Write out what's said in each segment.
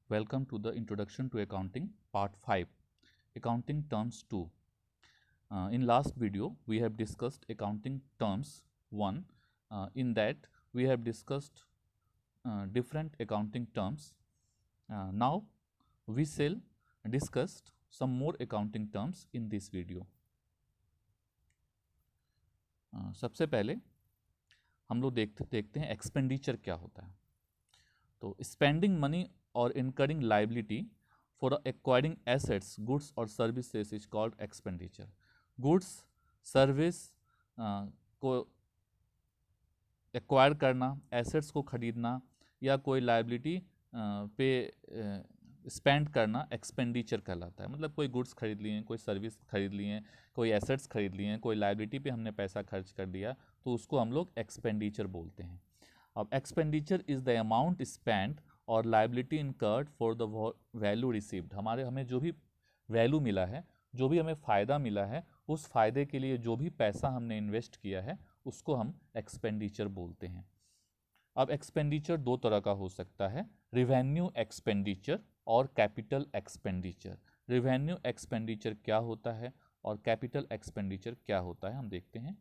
Welcome to the Introduction to Accounting Part 5, Accounting Terms 2. In last video, we have discussed Accounting Terms 1. In that, we have discussed different accounting terms. Now, we shall discuss some more accounting terms in this video. सबसे पहले हम लोग देखते हैं expenditure क्या होता है. तो spending money or incurring liability for acquiring assets, goods or services is called expenditure. Goods, service को एक्वायर करना, एसेट्स को खरीदना या कोई लाइबिलिटी पे स्पेंड करना एक्सपेंडिचर कहलाता है. मतलब कोई गुड्स खरीद लिए हैं, कोई सर्विस खरीद लिए हैं, कोई एसेट्स खरीद लिए हैं, कोई लाइबिलिटी पे हमने पैसा खर्च कर दिया, तो उसको हम लोग एक्सपेंडिचर बोलते हैं. अब expenditure is the amount spend और liability incurred for the value received. हमें जो भी वैल्यू मिला है, जो भी हमें फ़ायदा मिला है, उस फ़ायदे के लिए जो भी पैसा हमने इन्वेस्ट किया है उसको हम एक्सपेंडिचर बोलते हैं. अब एक्सपेंडिचर दो तरह का हो सकता है, रिवेन्यू एक्सपेंडिचर और कैपिटल एक्सपेंडिचर. रिवेन्यू एक्सपेंडिचर क्या होता है और कैपिटल एक्सपेंडिचर क्या होता है हम देखते हैं.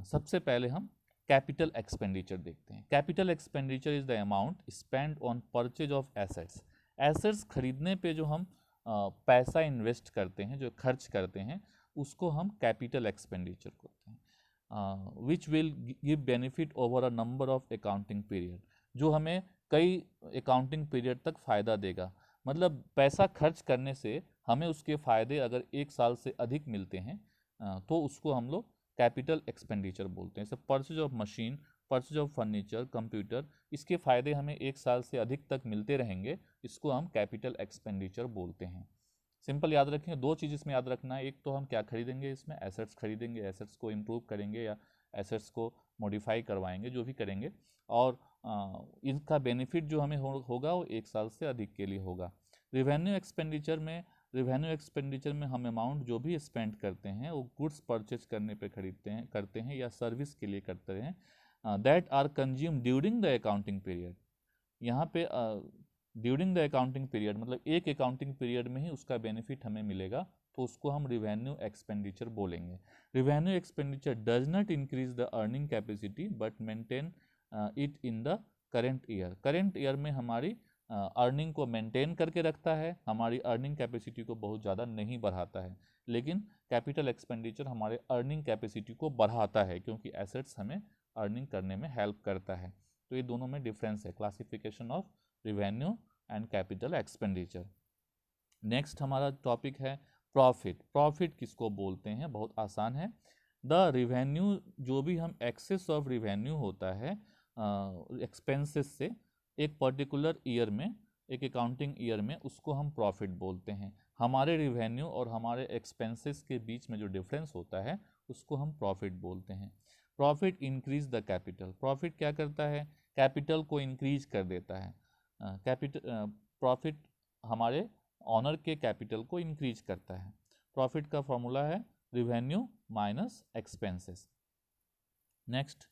सबसे पहले हम कैपिटल एक्सपेंडिचर देखते हैं. Capital expenditure is the amount spend on purchase of assets. Assets खरीदने पे जो हम पैसा इन्वेस्ट करते हैं, जो खर्च करते हैं, उसको हम कैपिटल एक्सपेंडिचर करते हैं. Which will give benefit over a number of accounting period. जो हमें कई अकाउंटिंग पीरियड तक फ़ायदा देगा. मतलब पैसा खर्च करने से हमें उसके फ़ायदे अगर एक साल से अधिक मिलते हैं तो उसको हम लोग कैपिटल एक्सपेंडिचर बोलते हैं. जैसे purchase of machine, purchase of furniture, computer, इसके फ़ायदे हमें एक साल से अधिक तक मिलते रहेंगे, इसको हम कैपिटल एक्सपेंडिचर बोलते हैं. सिंपल याद रखें, दो चीज़ इसमें याद रखना है. एक तो हम क्या खरीदेंगे, इसमें एसेट्स खरीदेंगे, एसेट्स को इम्प्रूव करेंगे या एसेट्स को मॉडिफाई करवाएंगे, जो भी करेंगे, और इनका बेनिफिट जो हमें होगा वो एक साल से अधिक के लिए होगा. रिवेन्यू एक्सपेंडिचर में हम अमाउंट जो भी स्पेंड करते हैं वो गुड्स परचेज करने पे करते हैं या सर्विस के लिए करते हैं, that are consume during the accounting period. यहाँ पे ड्यूरिंग द अकाउंटिंग पीरियड मतलब एक अकाउंटिंग पीरियड में ही उसका बेनिफिट हमें मिलेगा, तो उसको हम रिवेन्यू एक्सपेंडिचर बोलेंगे. Revenue expenditure does not increase the earning capacity but maintain it in the current year. Current year में हमारी अर्निंग को मेंटेन करके रखता है, हमारी अर्निंग कैपेसिटी को बहुत ज़्यादा नहीं बढ़ाता है. लेकिन कैपिटल एक्सपेंडिचर हमारे अर्निंग कैपेसिटी को बढ़ाता है, क्योंकि एसेट्स हमें अर्निंग करने में हेल्प करता है. तो ये दोनों में डिफरेंस है, classification of revenue and capital expenditure. Next हमारा टॉपिक है प्रॉफिट. प्रॉफिट किसको बोलते हैं, बहुत आसान है. द रिवेन्यू, जो भी हम एक्सेस ऑफ रिवेन्यू होता है एक्सपेंसेस से एक पर्टिकुलर ईयर में, एक अकाउंटिंग ईयर में, उसको हम प्रॉफिट बोलते हैं. हमारे रिवेन्यू और हमारे एक्सपेंसेस के बीच में जो डिफरेंस होता है उसको हम प्रॉफिट बोलते हैं. Profit increase the capital. Profit क्या करता है, कैपिटल को इंक्रीज कर देता है. कैपिटल प्रॉफिट हमारे ऑनर के कैपिटल को इंक्रीज करता है. प्रॉफिट का फॉर्मूला है revenue minus expenses. Next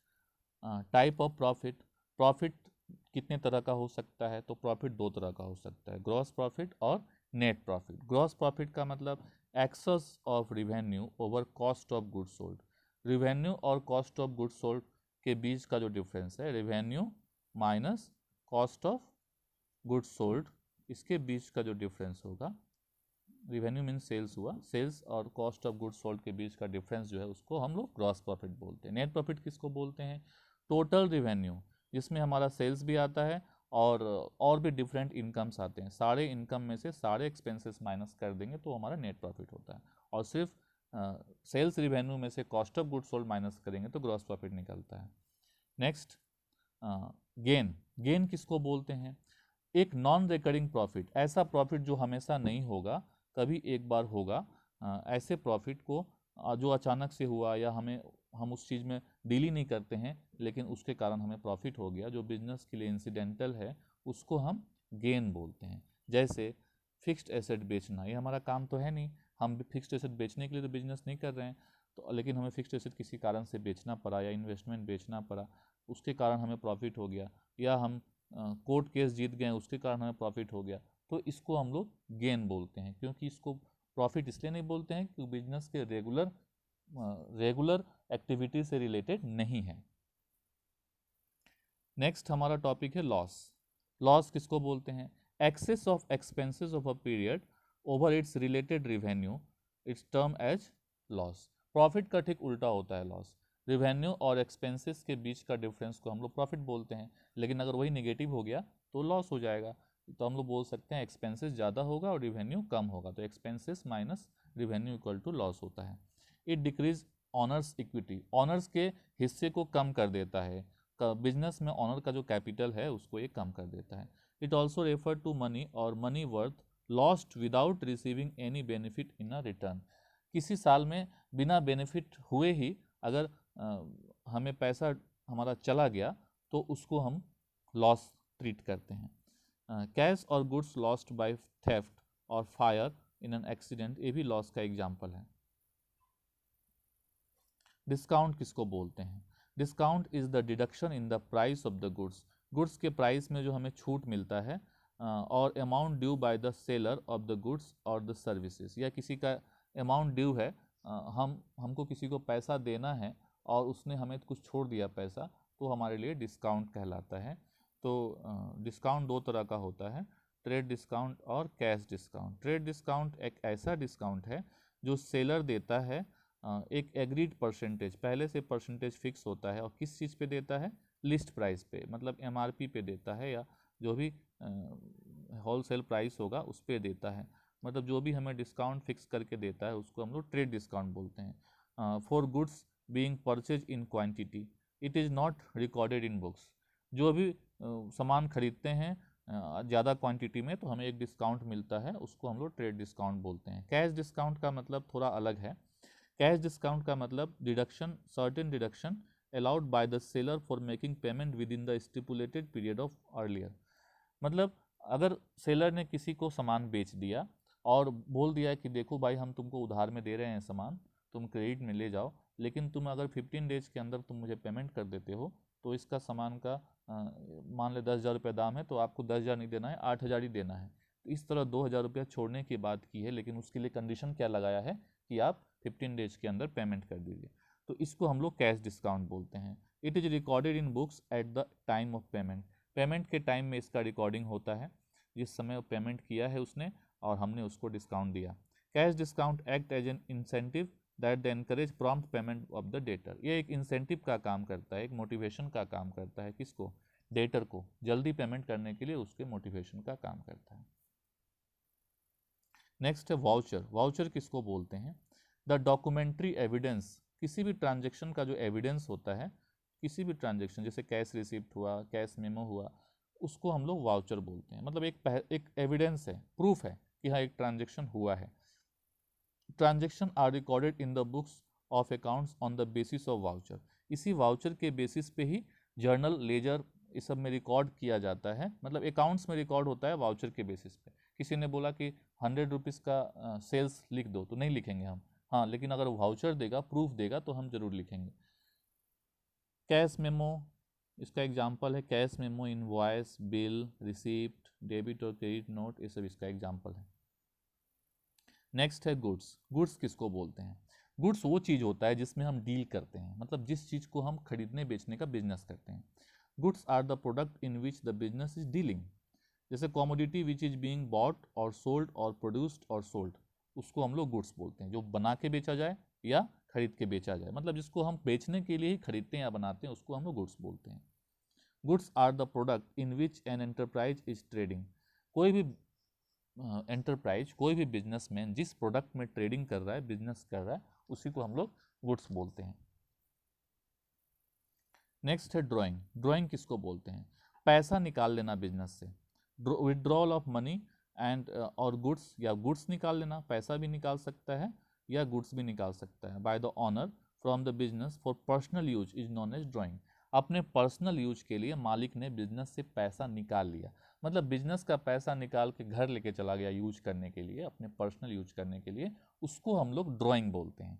type of profit. Profit कितने तरह का हो सकता है, तो प्रॉफिट दो तरह का हो सकता है, ग्रॉस प्रॉफिट और नेट प्रॉफिट. ग्रॉस प्रॉफिट का मतलब excess of revenue over cost of goods sold. Revenue और कॉस्ट ऑफ गुड्स सोल्ड के बीच का जो डिफरेंस है, revenue minus cost of goods sold, इसके बीच का जो डिफरेंस होगा, रिवेन्यू मीन सेल्स हुआ, सेल्स और कॉस्ट ऑफ गुड्स सोल्ड के बीच का डिफरेंस जो है उसको हम लोग ग्रॉस प्रॉफिट बोलते हैं. नेट प्रॉफिट किसको बोलते हैं, टोटल रिवेन्यू जिसमें हमारा सेल्स भी आता है और भी डिफरेंट इनकम्स आते हैं, सारे इनकम में से सारे एक्सपेंसेस माइनस कर देंगे तो हमारा नेट प्रॉफिट होता है. और सिर्फ सेल्स रिवेन्यू में से cost of goods sold minus करेंगे तो ग्रॉस प्रॉफिट निकलता है. Next gain. गेन किसको बोलते हैं, एक नॉन रिकरिंग प्रॉफिट. ऐसा प्रॉफिट जो हमेशा नहीं होगा, कभी एक बार होगा. ऐसे प्रॉफिट को जो अचानक से हुआ या हम उस चीज़ में डील ही नहीं करते हैं, लेकिन उसके कारण हमें प्रॉफिट हो गया, जो बिजनेस के लिए इंसिडेंटल है, उसको हम गेन बोलते हैं. जैसे फिक्स्ड एसेट बेचना, ये हमारा काम तो है नहीं, हम फिक्स्ड एसेट बेचने के लिए तो बिजनेस नहीं कर रहे हैं, तो लेकिन हमें फिक्स्ड एसेट किसी कारण से बेचना पड़ा या इन्वेस्टमेंट बेचना पड़ा, उसके कारण हमें प्रॉफिट हो गया. या हम कोर्ट केस जीत गए उसके कारण हमें प्रॉफिट हो गया, तो इसको हम लोग गेन बोलते हैं। क्योंकि इसको प्रॉफिट इसलिए नहीं बोलते हैं क्योंकि बिजनेस के रेगुलर एक्टिविटी से रिलेटेड नहीं है। नेक्स्ट हमारा टॉपिक है लॉस। लॉस किसको बोलते हैं? Excess of expenses of a period over its related revenue, it's term as loss. Profit का ठीक उल्टा होता है लॉस। रिवेन्यू और एक्सपेंसेस के बीच का डिफरेंस को हम लोग प्रॉफिट बोलते हैं, लेकिन अगर वही नेगेटिव हो गया तो लॉस हो जाएगा। तो हम लोग बोल सकते हैं एक्सपेंसेस ज़्यादा होगा और रिवेन्यू कम होगा, तो expenses minus revenue equal to loss होता है। It decrease owners equity, owners के हिस्से को कम कर देता है। बिजनेस में ऑनर का जो कैपिटल है उसको ये कम कर देता है। It also refer to money और money worth lost without receiving any benefit in a return. किसी साल में बिना बेनिफिट हुए ही अगर हमें पैसा हमारा चला गया तो उसको हम लॉस ट्रीट करते हैं। कैश और गुड्स लॉस्ट बाय थेफ्ट और फायर इन एन एक्सीडेंट, ये भी लॉस का एग्जाम्पल है। डिस्काउंट किसको बोलते हैं? Discount is the deduction in the price of the goods, goods के प्राइस में जो हमें छूट मिलता है और amount due by the seller of the goods और द सर्विसेज, या किसी का अमाउंट ड्यू है, हमको किसी को पैसा देना है और उसने हमें कुछ छोड़ दिया पैसा, तो हमारे लिए डिस्काउंट कहलाता है। तो डिस्काउंट दो तरह का होता है, ट्रेड डिस्काउंट और कैश डिस्काउंट। ट्रेड डिस्काउंट एक ऐसा डिस्काउंट है जो सेलर देता है एक एग्रीड परसेंटेज, पहले से परसेंटेज फिक्स होता है, और किस चीज़ पे देता है? लिस्ट प्राइस पे, मतलब एमआरपी पे देता है, या जो भी होलसेल प्राइस होगा उस पे देता है। मतलब जो भी हमें डिस्काउंट फिक्स करके देता है उसको हम लोग ट्रेड डिस्काउंट बोलते हैं। For goods being purchase in quantity, it is not recorded in books. जो भी सामान खरीदते हैं ज़्यादा क्वांटिटी में तो हमें एक डिस्काउंट मिलता है, उसको हम लोग ट्रेड डिस्काउंट बोलते हैं। कैश डिस्काउंट का मतलब थोड़ा अलग है। कैश डिस्काउंट का मतलब deduction, certain deduction allowed by the seller for making payment with in the stipulated period of earlier. मतलब अगर सेलर ने किसी को सामान बेच दिया और बोल दिया कि देखो भाई हम तुमको उधार में दे रहे हैं सामान, तुम क्रेडिट में ले जाओ, लेकिन तुम अगर 15 डेज के अंदर तुम मुझे पेमेंट कर देते हो तो इसका सामान का मान ले 10,000 रुपये दाम है, तो आपको 10,000 नहीं देना है, 8,000 ही देना है। तो इस तरह 2,000 रुपया छोड़ने की बात की है, लेकिन उसके लिए कंडीशन क्या लगाया है कि आप 15 डेज के अंदर पेमेंट कर दीजिए। तो इसको हम लोग कैश डिस्काउंट बोलते हैं। It is recorded in books at the time of payment, payment के टाइम में इसका रिकॉर्डिंग होता है, जिस समय वो पेमेंट किया है उसने और हमने उसको डिस्काउंट दिया। Cash discount act as an incentive that the encourage prompt payment of the debtor, ये एक इंसेंटिव का काम करता है, एक मोटिवेशन का काम करता है। किसको? डेटर को जल्दी पेमेंट करने के लिए उसके मोटिवेशन का काम करता है। नेक्स्ट है वाउचर। वाउचर किसको बोलते हैं? द डॉक्यूमेंट्री एविडेंस, किसी भी ट्रांजेक्शन का जो एविडेंस होता है, किसी भी ट्रांजेक्शन जैसे कैश रिसिप्ट हुआ, कैश मेमो हुआ, उसको हम लोग वाउचर बोलते हैं। मतलब एक एविडेंस है, प्रूफ है कि हाँ एक ट्रांजेक्शन हुआ है। Transaction are recorded in the books of accounts on the basis of voucher, इसी वाउचर के बेसिस पे ही जर्नल, लेजर, इस सब में रिकॉर्ड किया जाता है। मतलब अकाउंट्स में रिकॉर्ड होता है वाउचर के बेसिस पे। किसी ने बोला कि 100 रुपीज़ का सेल्स लिख दो, तो नहीं लिखेंगे हम, हाँ, लेकिन अगर वाउचर देगा, प्रूफ देगा, तो हम जरूर लिखेंगे। कैश मेमो, इसका एग्जाम्पल है cash memo, invoice, bill, receipt, debit और क्रेडिट नोट, ये सब इसका एग्जाम्पल है। नेक्स्ट है गुड्स। गुड्स किसको बोलते हैं? गुड्स वो चीज़ होता है जिसमें हम डील करते हैं, मतलब जिस चीज़ को हम खरीदने बेचने का बिजनेस करते हैं। Goods are the product in which the business is dealing. जैसे commodity which is being bought और सोल्ड और प्रोड्यूस्ड और सोल्ड, उसको हम लोग गुड्स बोलते हैं। जो बना के बेचा जाए या खरीद के बेचा जाए, मतलब जिसको हम बेचने के लिए ही खरीदते हैं या बनाते हैं, उसको हम लोग गुड्स बोलते हैं। Goods are the product in which an enterprise is trading. कोई भी एंटरप्राइज, कोई भी बिजनेसमैन जिस प्रोडक्ट में ट्रेडिंग कर रहा है, बिजनेस कर रहा है, उसी को हम लोग गुड्स बोलते हैं। नेक्स्ट है ड्राइंग। ड्राइंग किसको बोलते हैं? पैसा निकाल लेना बिजनेस से, विड्रॉल ऑफ मनी एंड और गुड्स, या गुड्स निकाल लेना, पैसा भी निकाल सकता है या गुड्स भी निकाल सकता है। By the owner from the business for personal use is known as drawing. अपने पर्सनल यूज के लिए मालिक ने बिजनेस से पैसा निकाल लिया, मतलब बिजनेस का पैसा निकाल के घर लेके चला गया यूज करने के लिए, अपने पर्सनल यूज करने के लिए, उसको हम लोग ड्राइंग बोलते हैं।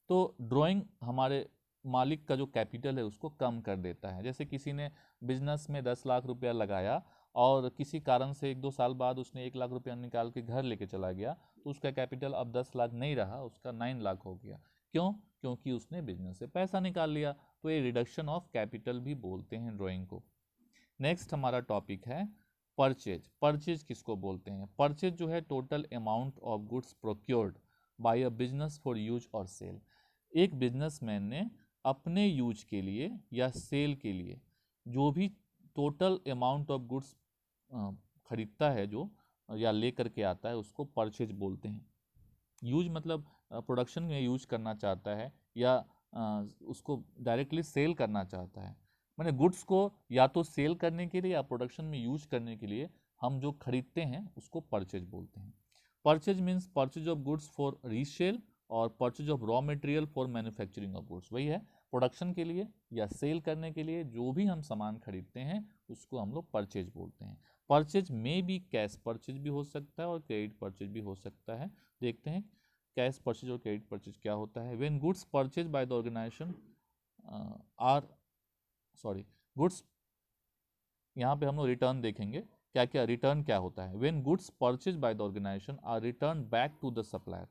तो ड्राइंग हमारे मालिक का जो कैपिटल है उसको कम कर देता है। जैसे किसी ने बिजनेस में 10 लाख रुपया लगाया और किसी कारण से 1-2 साल बाद उसने 1 लाख रुपया निकाल के घर लेके चला गया, तो उसका कैपिटल अब 10 लाख नहीं रहा, उसका 9 लाख हो गया। क्यों? क्योंकि उसने बिजनेस से पैसा निकाल लिया। तो ये रिडक्शन ऑफ कैपिटल भी बोलते हैं ड्राइंग को। नेक्स्ट हमारा टॉपिक है परचेज। परचेज किसको बोलते हैं? परचेज जो है total amount of goods procured by a business for use और सेल। एक बिजनेसमैन ने अपने यूज के लिए या सेल के लिए जो भी टोटल अमाउंट ऑफ गुड्स खरीदता है जो या ले करके आता है उसको परचेज बोलते हैं। यूज मतलब प्रोडक्शन में यूज करना चाहता है या उसको डायरेक्टली सेल करना चाहता है। मैंने गुड्स को या तो सेल करने के लिए या प्रोडक्शन में यूज करने के लिए हम जो खरीदते हैं उसको परचेज बोलते हैं। Purchase means purchase of goods for resale और purchase of raw material for manufacturing of goods. वही है, प्रोडक्शन के लिए या सेल करने के लिए जो भी हम सामान खरीदते हैं उसको हम लोग परचेज बोलते हैं। परचेज में भी कैश परचेज भी हो सकता है और क्रेडिट परचेज भी हो सकता है। देखते हैं कैश परचेज और क्रेडिट परचेज क्या होता है। When goods purchase by the organization are goods, यहाँ पे हम लोग रिटर्न देखेंगे क्या क्या रिटर्न क्या होता है। When goods purchase by the organization are return back to the supplier.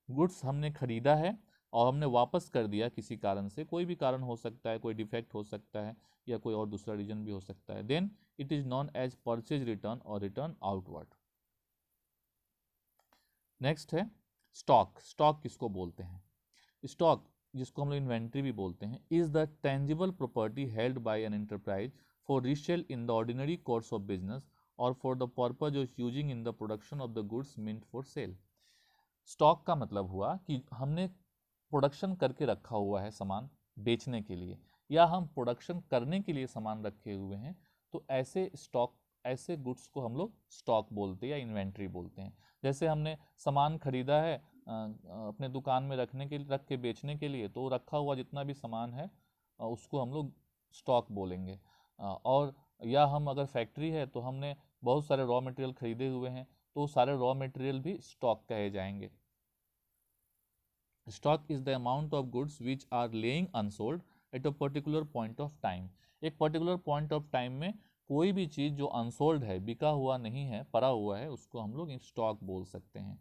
Goods हमने खरीदा है और हमने वापस कर दिया किसी कारण से, कोई भी कारण हो सकता है, कोई डिफेक्ट हो सकता है या कोई और दूसरा रीजन भी हो सकता है, then it is known as purchase return और रिटर्न आउटवर्ड। नेक्स्ट है स्टॉक। स्टॉक किसको बोलते हैं? स्टॉक जिसको हम लोग इन्वेंट्री भी बोलते हैं, is the tangible property held by an enterprise for resale in the ordinary course of business और for the purpose of using in the production of the goods meant for sale. Stock का मतलब हुआ कि हमने production करके रखा हुआ है सामान बेचने के लिए, या हम प्रोडक्शन करने के लिए सामान रखे हुए हैं, तो ऐसे स्टॉक, ऐसे गुड्स को हम लोग स्टॉक बोलते हैं या इन्वेंट्री बोलते हैं। जैसे हमने सामान खरीदा है अपने दुकान में रख के बेचने के लिए, तो रखा हुआ जितना भी सामान है उसको हम लोग स्टॉक बोलेंगे। और या हम अगर फैक्ट्री है तो हमने बहुत सारे रॉ मटेरियल खरीदे हुए हैं, तो सारे रॉ मटेरियल भी स्टॉक कहे जाएंगे। Stock is the amount of goods which are laying unsold at a particular point of time. एक पर्टिकुलर पॉइंट ऑफ टाइम में कोई भी चीज़ जो अनसोल्ड है, बिका हुआ नहीं है, पड़ा हुआ है, उसको हम लोग स्टॉक बोल सकते हैं।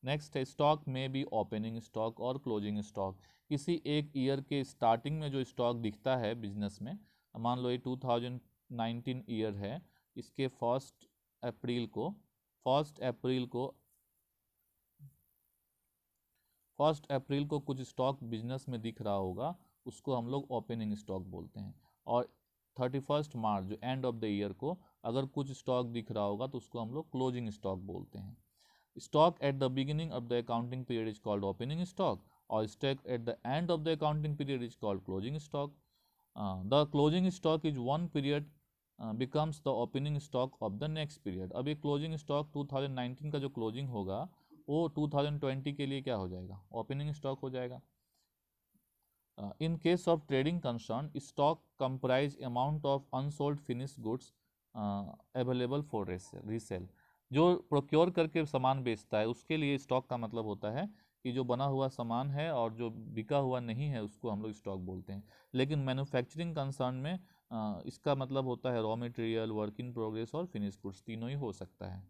नेक्स्ट है स्टॉक में भी ओपनिंग स्टॉक और क्लोजिंग स्टॉक। किसी एक ईयर के स्टार्टिंग में जो स्टॉक दिखता है बिजनेस में, मान लो ये 2019 ईयर है, इसके फर्स्ट अप्रैल को कुछ स्टॉक बिजनेस में दिख रहा होगा, उसको हम लोग ओपनिंग स्टॉक बोलते हैं। और 31 मार्च जो एंड ऑफ द ईयर को अगर कुछ स्टॉक दिख रहा होगा तो उसको हम लोग क्लोजिंग स्टॉक बोलते हैं। Stock at the beginning of the accounting period is called opening stock और stock at the end of the accounting period is called closing stock. The closing stock is one period becomes the opening stock of the next period. अब ये closing stock 2019 का जो closing होगा वो 2020 के लिए क्या हो जाएगा? ओपनिंग स्टॉक हो जाएगा। In case of trading concern, stock comprise amount of unsold finish goods available for resale. जो प्रोक्योर करके सामान बेचता है उसके लिए स्टॉक का मतलब होता है कि जो बना हुआ सामान है और जो बिका हुआ नहीं है उसको हम लोग स्टॉक बोलते हैं। लेकिन मैन्युफैक्चरिंग कंसर्न में इसका मतलब होता है raw material, work in progress और फिनिश गुड्स, तीनों ही हो सकता है।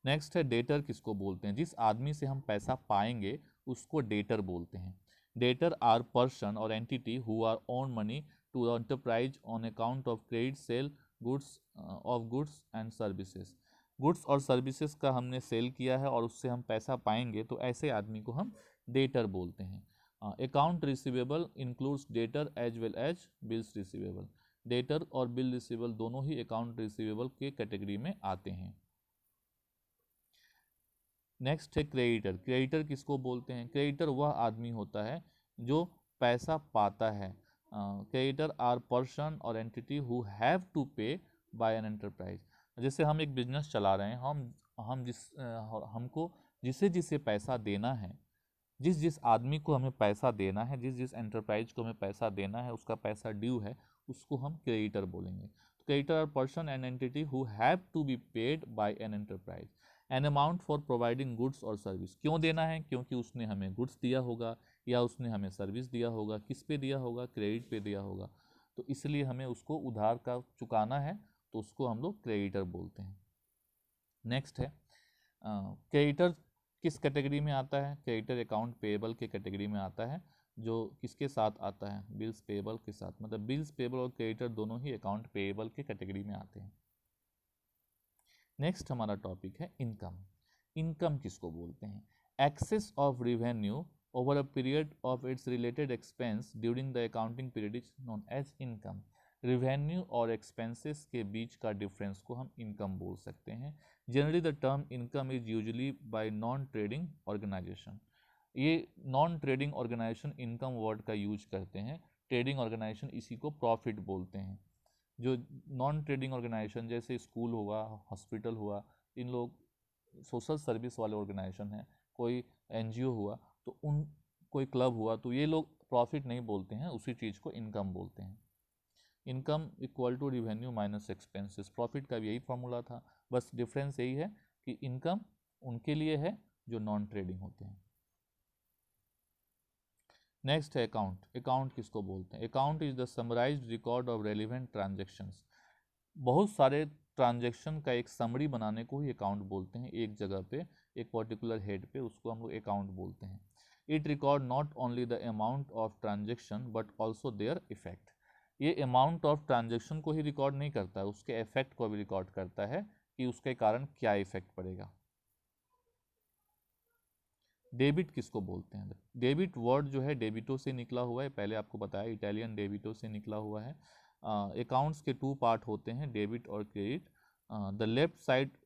नेक्स्ट है डेटर किसको बोलते हैं? जिस आदमी से हम पैसा पाएंगे उसको डेटर बोलते हैं। डेटर आर पर्सन और entity who are own money to the enterprise on account of credit sale goods of goods and services. Goods और सर्विसेज का हमने सेल किया है और उससे हम पैसा पाएंगे, तो ऐसे आदमी को हम डेटर बोलते हैं। Account receivable includes debtor as well as bills receivable. Debtor और बिल रिसीवेबल दोनों ही अकाउंट रिसीवेबल के कैटेगरी में आते हैं। नेक्स्ट है क्रेडिटर। क्रेडिटर किसको बोलते हैं? क्रेडिटर वह आदमी होता है जो पैसा पाता है। क्रेडिटर आर पर्सन और एंटिटी हु हैव टू पे बाय एन एंटरप्राइज। जैसे हम एक बिजनेस चला रहे हैं, हमको जिसे जिसे पैसा देना है, जिस जिस आदमी को हमें पैसा देना है, जिस जिस एंटरप्राइज को हमें पैसा देना है, उसका पैसा ड्यू है, उसको हम क्रेडिटर बोलेंगे। तो creditor are person and entity who have to be paid by an enterprise an amount for providing goods और सर्विस। क्यों देना है? क्योंकि उसने हमें गुड्स दिया होगा या उसने हमें सर्विस दिया होगा, किस पे दिया होगा, क्रेडिट पे दिया होगा, तो इसलिए हमें उसको उधार का चुकाना है, तो उसको हम लोग क्रेडिटर बोलते हैं। नेक्स्ट है क्रेडिटर किस कैटेगरी में आता है? क्रेडिटर अकाउंट पेएबल के कैटेगरी में आता है, जो किसके साथ आता है? बिल्स पेएबल के साथ। मतलब बिल्स पेएबल और क्रेडिटर दोनों ही अकाउंट पेएबल के कैटेगरी में आते हैं। नेक्स्ट हमारा टॉपिक है इनकम। इनकम किसको बोलते हैं? Excess of revenue over a period of its related expense during the accounting period is known as income. Revenue और एक्सपेंसेस के बीच का डिफरेंस को हम इनकम बोल सकते हैं। Generally the term income is usually by non trading organisation. ये non trading organisation income word का यूज करते हैं, ट्रेडिंग ऑर्गेनाइजेशन इसी को प्रॉफिट बोलते हैं। जो नॉन ट्रेडिंग ऑर्गेनाइजेशन जैसे स्कूल हुआ, हॉस्पिटल हुआ, इन लोग सोशल सर्विस वाले ऑर्गेनाइजेशन हैं, कोई एनजीओ हुआ, तो उन कोई क्लब हुआ, तो ये लोग प्रॉफिट नहीं बोलते हैं, उसी चीज़ को इनकम बोलते हैं। Income equal to revenue minus expenses. Profit का भी यही फॉर्मूला था, बस डिफरेंस यही है कि इनकम उनके लिए है जो नॉन ट्रेडिंग होते हैं। नेक्स्ट है अकाउंट। अकाउंट किसको बोलते हैं? Account is the summarised record of relevant transactions. बहुत सारे ट्रांजेक्शन का एक समरी बनाने को ही अकाउंट बोलते हैं, एक जगह पे, एक पर्टिकुलर हेड पे, उसको हम लोग अकाउंट बोलते हैं। It record not only the amount of transaction but also their effect. ये अमाउंट ऑफ ट्रांजेक्शन को ही रिकॉर्ड नहीं करता है, उसके इफेक्ट को भी रिकॉर्ड करता है कि उसके कारण क्या इफेक्ट पड़ेगा। डेबिट किसको बोलते हैं? डेबिट वर्ड जो है डेबिटो से निकला हुआ है, पहले आपको बताया इटालियन डेबिटो से निकला हुआ है। अकाउंट्स के टू पार्ट होते हैं, डेबिट और क्रेडिट। द लेफ्ट साइड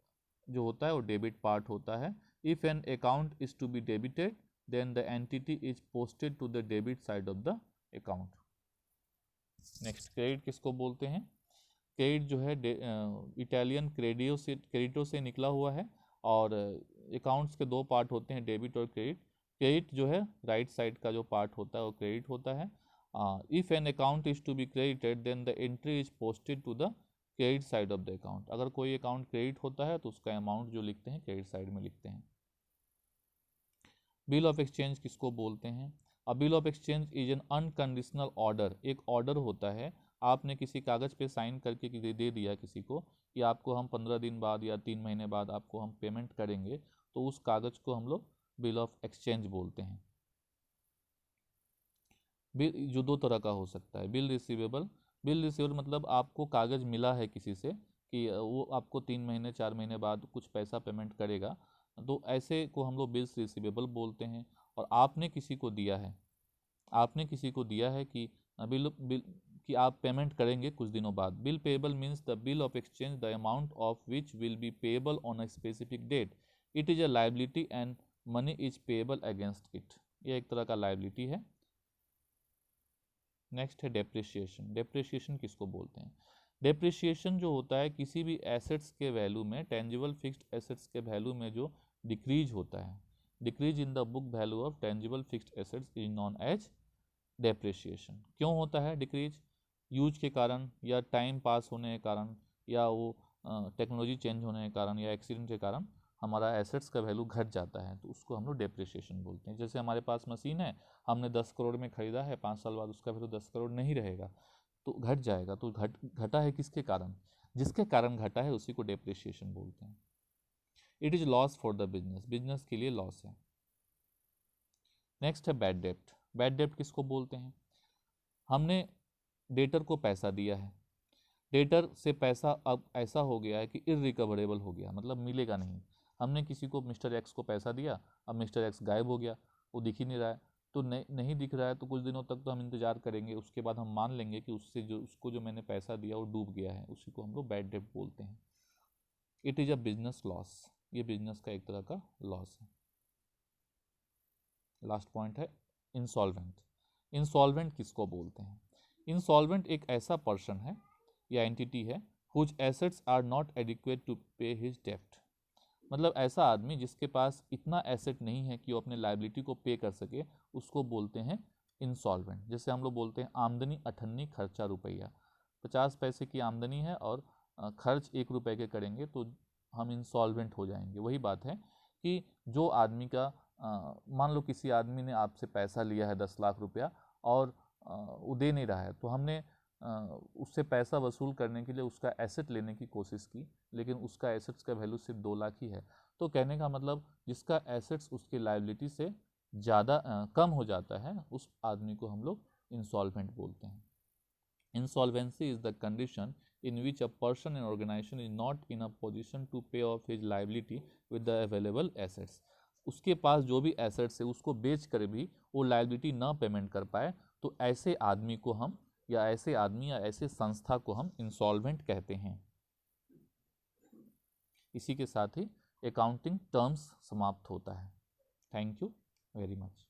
जो होता है वो डेबिट पार्ट होता है। If an account is to be debited then the entity is posted to the debit side of the account. Next credit किसको बोलते हैं? क्रेडिट जो है इटालियन क्रेडिटो से निकला हुआ है, और अकाउंट्स के दो पार्ट होते हैं, डेबिट और क्रेडिट। क्रेडिट जो है राइट साइड का जो पार्ट होता है वो क्रेडिट होता है। If an account is to be credited then the entry is posted to the credit side of the account. अगर कोई अकाउंट क्रेडिट होता है तो उसका अमाउंट जो लिखते हैं क्रेडिट साइड में लिखते हैं। बिल ऑफ एक्सचेंज किसको बोलते हैं? अ bill of exchange is an unconditional order. एक ऑर्डर होता है, आपने किसी कागज़ पे साइन करके दे दिया किसी को कि आपको हम 15 दिन बाद या 3 महीने बाद आपको हम पेमेंट करेंगे, तो उस कागज़ को हम लोग बिल ऑफ एक्सचेंज बोलते हैं। बिल जो दो तरह का हो सकता है, बिल रिसीवेबल। बिल रिसीवेबल मतलब आपको कागज़ मिला है किसी से कि वो आपको 3 महीने 4 महीने बाद कुछ पैसा पेमेंट करेगा, तो ऐसे को हम लोग बिल्स रिसीवेबल बोलते हैं। और आपने किसी को दिया है, आपने किसी को दिया है कि बिल बिल कि आप पेमेंट करेंगे कुछ दिनों बाद। Bill payable means the bill of exchange the amount of which will be payable on a specific date. It is a liability and money is payable against it. यह एक तरह का लाइबिलिटी है। नेक्स्ट है डेप्रिसिएशन। डेप्रिसिएशन किसको बोलते हैं? Depreciation जो होता है किसी भी एसेट्स के वैल्यू में, टेंजिबल फिक्स्ड एसेट्स के वैल्यू में जो डिक्रीज होता है, decrease in the book value of tangible fixed assets is known as depreciation. क्यों होता है डिक्रीज? यूज के कारण, या टाइम पास होने के कारण, या वो टेक्नोलॉजी चेंज होने के कारण, या एक्सीडेंट के कारण हमारा एसेट्स का वैल्यू घट जाता है, तो उसको हम लोग डेप्रिसिएशन बोलते हैं। जैसे हमारे पास मशीन है, हमने 10 करोड़ में खरीदा है, 5 साल बाद उसका वैल्यू 10 करोड़ नहीं रहेगा, तो घट जाएगा। तो घटा है किसके कारण? जिसके कारण घटा है उसी को डेप्रिसिएशन बोलते हैं। It is loss for the business. Business के लिए लॉस है। नेक्स्ट है बैड डेप्ट। बैड डेप्ट किसको बोलते हैं? हमने डेटर को पैसा दिया है, डेटर से पैसा अब ऐसा हो गया है कि इरिकवरेबल हो गया, मतलब मिलेगा नहीं। हमने किसी को मिस्टर एक्स को पैसा दिया, अब मिस्टर एक्स गायब हो गया, वो दिख ही नहीं रहा है। तो नहीं दिख रहा है तो कुछ दिनों तक तो हम इंतजार करेंगे, उसके बाद हम मान लेंगे कि उसको जो मैंने पैसा दिया वो डूब गया है, उसी को हम लोग बैड डेप्ट बोलते हैं। It is a business loss. ये बिजनेस का एक तरह का लॉस है। लास्ट पॉइंट है इंसॉल्वेंट। इंसॉल्वेंट किसको बोलते हैं? इंसॉल्वेंट एक ऐसा पर्सन है या एंटिटी है whose assets are not adequate to pay his डेप्ट। मतलब ऐसा आदमी जिसके पास इतना एसेट नहीं है कि वो अपने लाइबिलिटी को पे कर सके, उसको बोलते हैं इंसॉल्वेंट। जैसे हम लोग बोलते हैं आमदनी अठन्नी खर्चा रुपया। 50 पैसे की आमदनी है और खर्च 1 रुपये के करेंगे तो हम इंसॉल्वेंट हो जाएंगे। वही बात है कि जो आदमी का मान लो किसी आदमी ने आपसे पैसा लिया है 10 लाख रुपया और वो दे नहीं रहा है, तो हमने उससे पैसा वसूल करने के लिए उसका एसेट लेने की कोशिश की, लेकिन उसका एसेट्स का वैल्यू सिर्फ 2 लाख ही है। तो कहने का मतलब जिसका एसेट्स उसके लायबिलिटी से ज़्यादा कम हो जाता है, उस आदमी को हम लोग इंसॉल्वेंट बोलते हैं। Insolvency is the condition in which a person and organization is not in a position to pay off his liability with the available assets। उसके पास जो भी एसेट्स है उसको बेच कर भी वो लायबिलिटी ना पेमेंट कर पाए, तो ऐसे आदमी को हम या ऐसे संस्था को हम इंसॉल्वेंट कहते हैं। इसी के साथ ही अकाउंटिंग टर्म्स समाप्त होता है। Thank you very much.